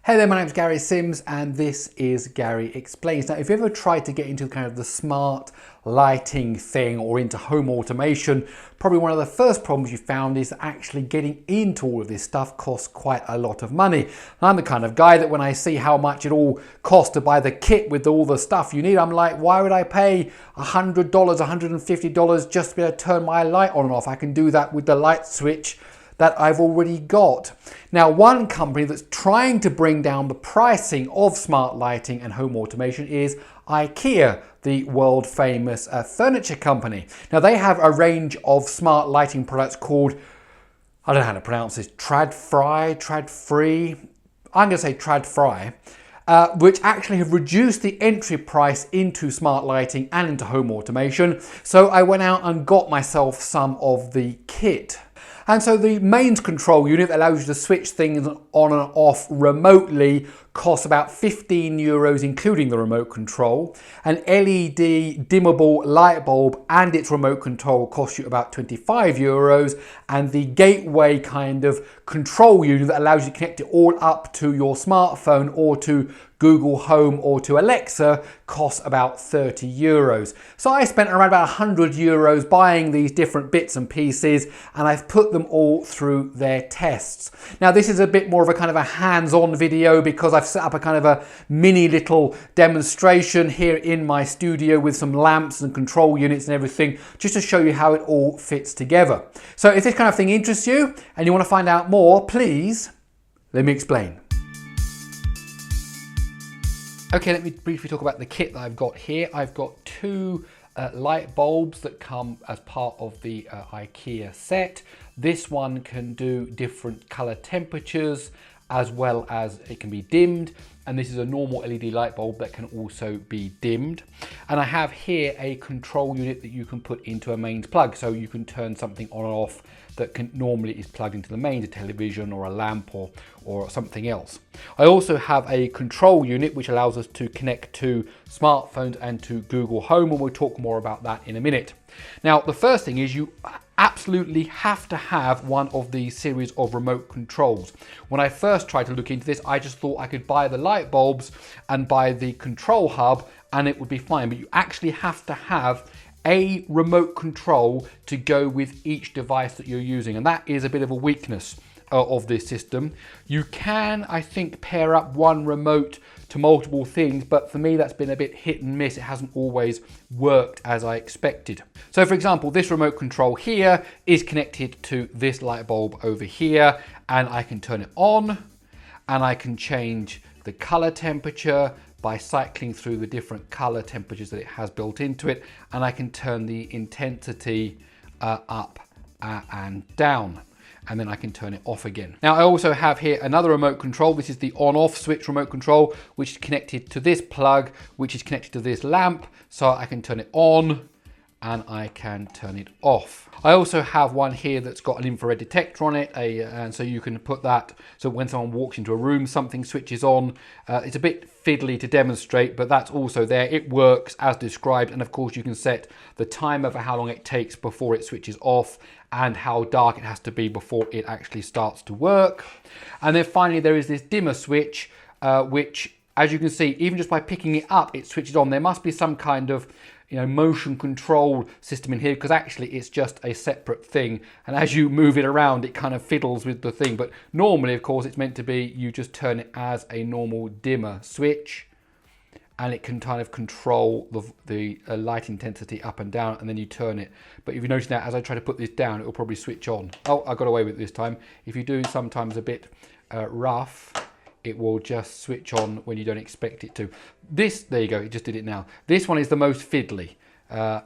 Hey there, my name's Gary Sims and this is Gary Explains. Now, if you ever tried to get into kind of the smart lighting thing or into home automation, probably one of the first problems you found is that actually getting into all of this stuff costs quite a lot of money. And I'm the kind of guy that when I see how much it all costs to buy the kit with all the stuff you need, I'm like, why would I pay $100, $150 just to be able to turn my light on and off? I can do that with the light switch that I've already got. Now, one company that's trying to bring down the pricing of smart lighting and home automation is IKEA, the world famous furniture company. Now, they have a range of smart lighting products called, I don't know how to pronounce this, TRÅDFRI. I'm going to say TRÅDFRI. Which actually have reduced the entry price into smart lighting and into home automation. So I went out and got myself some of the kit. And so the mains control unit that allows you to switch things on and off remotely costs about €15, including the remote control. An LED dimmable light bulb and its remote control costs you about €25. And the gateway kind of control unit that allows you to connect it all up to your smartphone or to Google Home or to Alexa costs about €30. So I spent around about €100 buying these different bits and pieces, and I've put them all through their tests. Now, this is a bit more of a kind of a hands-on video because I've set up a kind of a mini little demonstration here in my studio with some lamps and control units and everything, just to show you how it all fits together. So if this kind of thing interests you and you want to find out more, please let me explain. Okay, let me briefly talk about the kit that I've got here. I've got two light bulbs that come as part of the IKEA set. This one can do different color temperatures as well as it can be dimmed. And this is a normal LED light bulb that can also be dimmed. And I have here a control unit that you can put into a mains plug. So you can turn something on or off that normally is plugged into the mains, a television or a lamp or something else. I also have a control unit which allows us to connect to smartphones and to Google Home, and we'll talk more about that in a minute. Now, the first thing is you absolutely have to have one of these series of remote controls. When I first tried to look into this, I just thought I could buy the light bulbs and buy the control hub and it would be fine, but you actually have to have a remote control to go with each device that you're using, and that is a bit of a weakness of this system. You can, I think, pair up one remote to multiple things, but for me that's been a bit hit and miss. It hasn't always worked as I expected. So for example, this remote control here is connected to this light bulb over here, and I can turn it on and I can change the color temperature by cycling through the different color temperatures that it has built into it, and I can turn the intensity up and down, and then I can turn it off again. Now, I also have here another remote control. This is the on-off switch remote control, which is connected to this plug, which is connected to this lamp, so I can turn it on and I can turn it off. I also have one here that's got an infrared detector on it, and so you can put that, so when someone walks into a room, something switches on. It's a bit fiddly to demonstrate, but that's also there. It works as described, and of course you can set the timer for how long it takes before it switches off and how dark it has to be before it actually starts to work. And then finally there is this dimmer switch, which, as you can see, even just by picking it up, it switches on. There must be some kind of motion control system in here, because actually it's just a separate thing, and as you move it around it kind of fiddles with the thing. But normally, of course, it's meant to be you just turn it as a normal dimmer switch, and it can kind of control the light intensity up and down, and then you turn it. But if you notice now, as I try to put this down, it will probably switch on. Oh, I got away with it this time. If you do sometimes a bit rough, it will just switch on when you don't expect it to. This, there you go, it just did it now. This one is the most fiddly.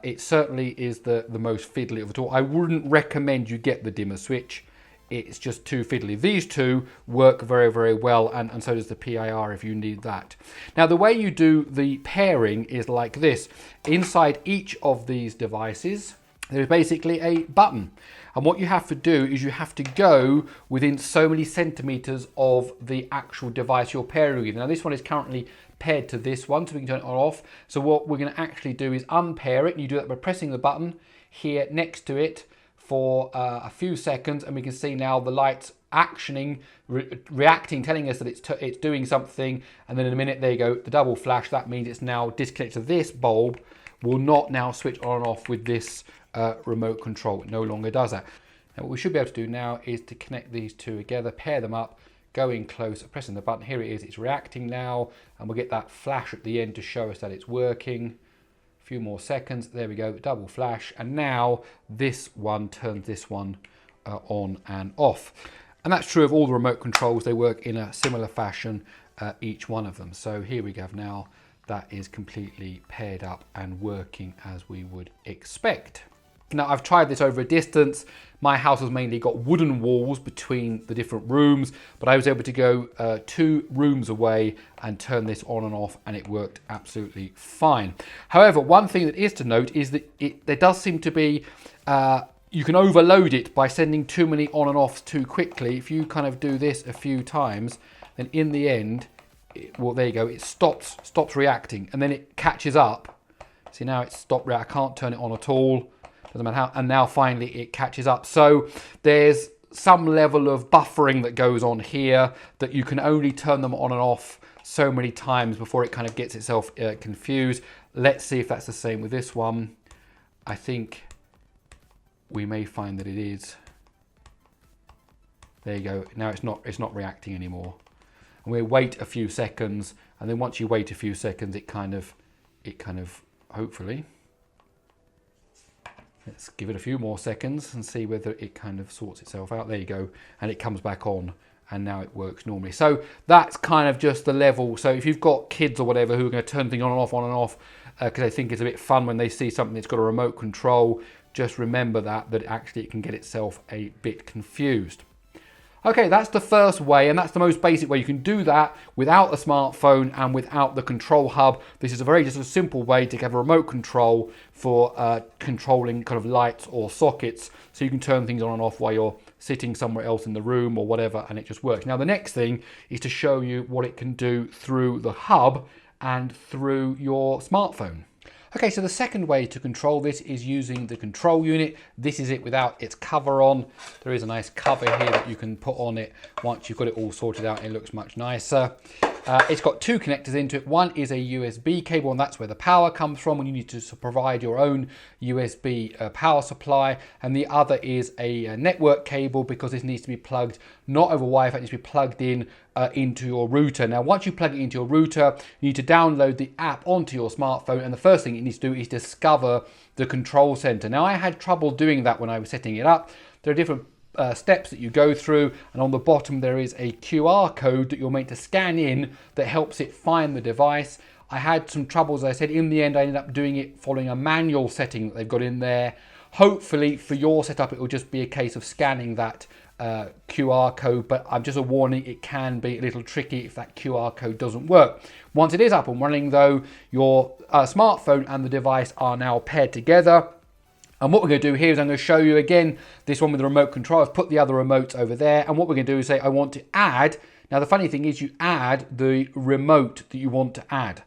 It certainly is the most fiddly of it all. I wouldn't recommend you get the dimmer switch. It's just too fiddly. These two work very, very well, and so does the PIR if you need that. Now, the way you do the pairing is like this. Inside each of these devices, there's basically a button. And what you have to do is you have to go within so many centimeters of the actual device you're pairing with. Now, this one is currently paired to this one, so we can turn it on or off. So what we're going to actually do is unpair it, and you do that by pressing the button here next to it for a few seconds, and we can see now the lights actioning, reacting, telling us that it's doing something, and then in a minute, there you go, the double flash. That means it's now disconnected. This bulb will not now switch on and off with this remote control. It no longer does that. Now what we should be able to do now is to connect these two together, pair them up, go in close, pressing the button. Here it is, it's reacting now, and we'll get that flash at the end to show us that it's working. A few more seconds, there we go, double flash, and now this one turns this one on and off. And that's true of all the remote controls. They work in a similar fashion, each one of them. So here we go now, that is completely paired up and working as we would expect. Now I've tried this over a distance. My house has mainly got wooden walls between the different rooms, but I was able to go 2 rooms away and turn this on and off, and it worked absolutely fine. However, one thing that is to note is that there does seem to be, you can overload it by sending too many on and offs too quickly. If you kind of do this a few times, then in the end, well, there you go, it stops reacting, and then it catches up. See, now it's stopped reacting. I can't turn it on at all. Doesn't matter how, and now finally it catches up. So there's some level of buffering that goes on here that you can only turn them on and off so many times before it kind of gets itself confused. Let's see if that's the same with this one. I think we may find that it is. There you go. Now it's not reacting anymore. And we'll wait a few seconds, and then once you wait a few seconds, it kind of hopefully. Let's give it a few more seconds and see whether it kind of sorts itself out. There you go. And it comes back on, and now it works normally. So that's kind of just the level. So if you've got kids or whatever who are going to turn things on and off, because they think it's a bit fun when they see something that's got a remote control, just remember that actually it can get itself a bit confused. Okay, that's the first way, and that's the most basic way. You can do that without a smartphone and without the control hub. This is just a simple way to have a remote control for controlling kind of lights or sockets, so you can turn things on and off while you're sitting somewhere else in the room or whatever, and it just works. Now the next thing is to show you what it can do through the hub and through your smartphone. Okay, so the second way to control this is using the control unit. This is it without its cover on. There is a nice cover here that you can put on it once you've got it all sorted out. It looks much nicer. It's got 2 connectors into it. One is a USB cable, and that's where the power comes from when you need to provide your own USB power supply. And the other is a network cable, because this needs to be plugged not over Wi-Fi, it needs to be plugged in into your router. Now, once you plug it into your router, you need to download the app onto your smartphone, and the first thing it needs to do is discover the control center. Now, I had trouble doing that when I was setting it up. There are different steps that you go through, and on the bottom there is a QR code that you're meant to scan in that helps it find the device. I had some troubles, as I said. In the end, I ended up doing it following a manual setting that they've got in there. Hopefully for your setup, it will just be a case of scanning that QR code, but I'm just a warning, it can be a little tricky if that QR code doesn't work. Once it is up and running though, your smartphone and the device are now paired together. And what we're going to do here is I'm going to show you again this one with the remote control. I've put the other remotes over there, and what we're going to do is say I want to add. Now the funny thing is you add the remote that you want to add.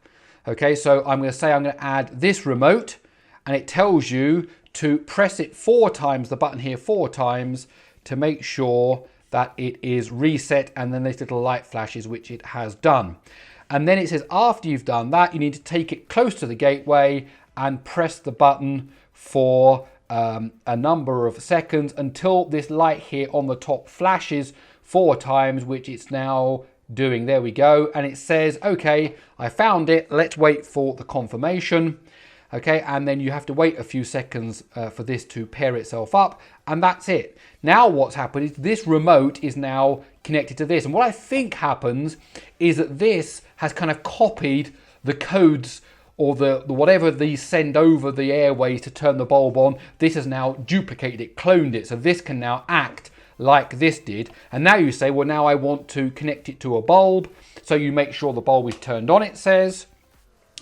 Okay, so I'm going to say I'm going to add this remote, and it tells you to press it 4 times, the button here 4 times, to make sure that it is reset, and then this little light flashes, which it has done. And then it says after you've done that, you need to take it close to the gateway and press the button for a number of seconds until this light here on the top flashes 4 times, which it's now doing. There we go. And it says, okay, I found it. Let's wait for the confirmation. Okay, and then you have to wait a few seconds for this to pair itself up, and that's it. Now what's happened is this remote is now connected to this, and what I think happens is that this has kind of copied the codes or the whatever these send over the airways to turn the bulb on. This has now duplicated it, cloned it, so this can now act like this did. And now you say, well, now I want to connect it to a bulb, so you make sure the bulb is turned on, it says.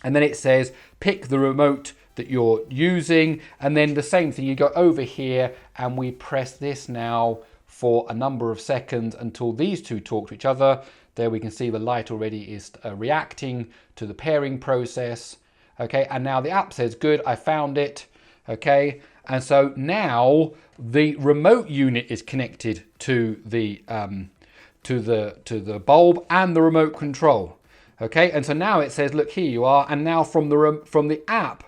And then it says, pick the remote that you're using. And then the same thing, you go over here and we press this now for a number of seconds until these two talk to each other. There we can see the light already is reacting to the pairing process. Okay, and now the app says, good, I found it. Okay, and so now the remote unit is connected to the bulb and the remote control. Okay, and so now it says, look, here you are, and now from the app,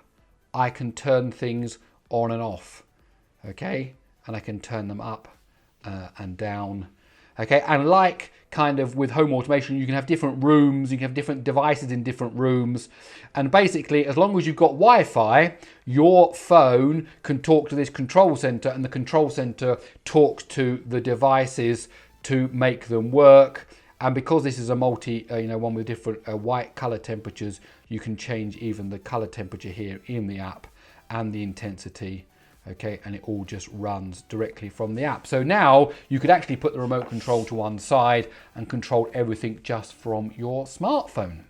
I can turn things on and off. Okay, and I can turn them up and down. Okay, and like kind of with home automation, you can have different rooms, you can have different devices in different rooms. And basically, as long as you've got Wi-Fi, your phone can talk to this control center, and the control center talks to the devices to make them work. And because this is a multi, one with different white color temperatures, you can change even the color temperature here in the app and the intensity. Okay, and it all just runs directly from the app. So now you could actually put the remote control to one side and control everything just from your smartphone.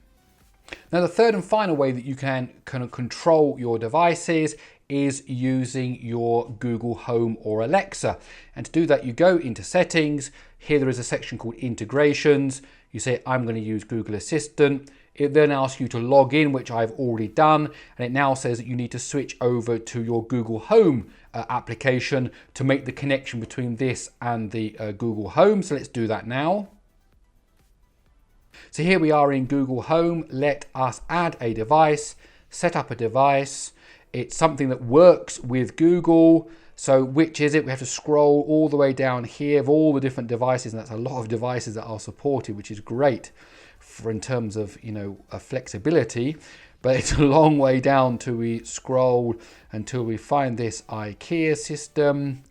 Now, the third and final way that you can kind of control your devices is using your Google Home or Alexa. And to do that, you go into settings. Here there is a section called integrations. You say, I'm going to use Google Assistant. It then asks you to log in, which I've already done. And it now says that you need to switch over to your Google Home application to make the connection between this and the Google Home. So let's do that now. So here we are in Google Home. Let us add a device, set up a device. It's something that works with Google. So which is it? We have to scroll all the way down here of all the different devices, and that's a lot of devices that are supported, which is great for in terms of flexibility. But it's a long way down till we scroll until we find this IKEA system.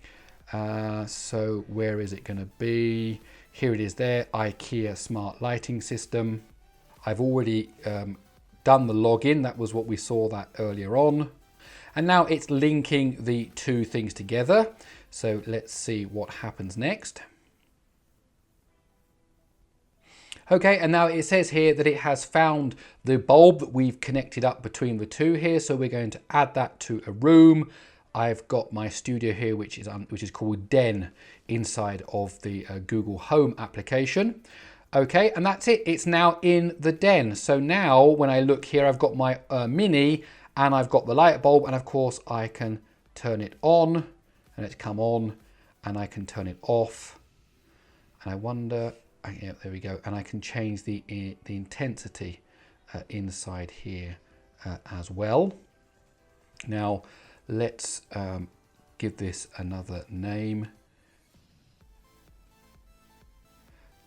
So where is it going to be? Here it is there, IKEA smart lighting system. I've already done the login. That was what we saw that earlier on. And now it's linking the two things together. So let's see what happens next. Okay, and now it says here that it has found the bulb that we've connected up between the two here. So we're going to add that to a room. I've got my studio here, which is called Den, inside of the Google Home application. Okay, and that's it. It's now in the Den. So now when I look here, I've got my Mini, and I've got the light bulb, and of course I can turn it on and it's come on, and I can turn it off. And I wonder, yeah, there we go. And I can change the intensity inside here as well. Now let's give this another name.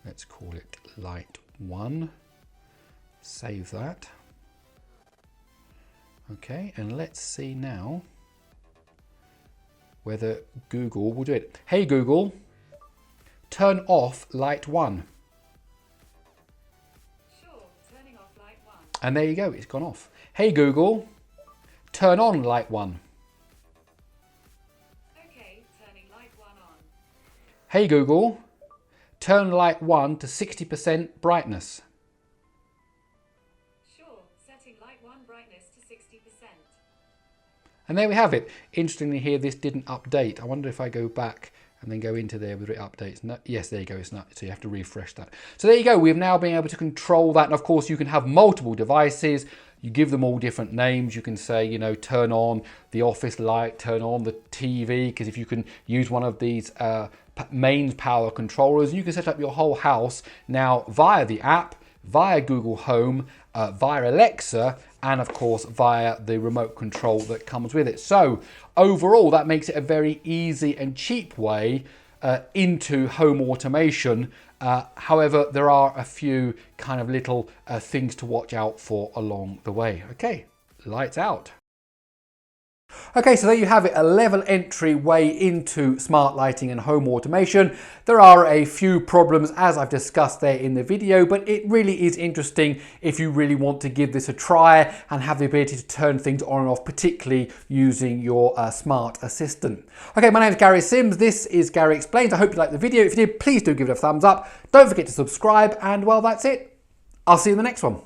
Let's call it Light 1. Save that. Okay, and let's see now whether Google will do it. Hey Google, turn off Light 1. Sure, turning off Light 1. And there you go, it's gone off. Hey Google, turn on Light 1. Okay, turning Light 1 on. Hey Google, turn Light 1 to 60% brightness. Light 1 brightness to 60%. And there we have it. Interestingly here, this didn't update. I wonder if I go back and then go into there whether it updates. No, yes, there you go, it's not. So you have to refresh that. So there you go, we've now been able to control that. And of course you can have multiple devices. You give them all different names. You can say, turn on the office light, turn on the TV, because if you can use one of these mains power controllers, you can set up your whole house now via the app, via Google Home, via Alexa, and of course via the remote control that comes with it. So overall, that makes it a very easy and cheap way into home automation. However, there are a few kind of little things to watch out for along the way. Okay, lights out. Okay, so there you have it, a level entry way into smart lighting and home automation. There are a few problems as I've discussed there in the video, but it really is interesting if you really want to give this a try and have the ability to turn things on and off, particularly using your smart assistant. Okay, my name is Gary Sims. This is Gary Explains. I hope you liked the video. If you did, please do give it a thumbs up. Don't forget to subscribe, and well, that's it. I'll see you in the next one.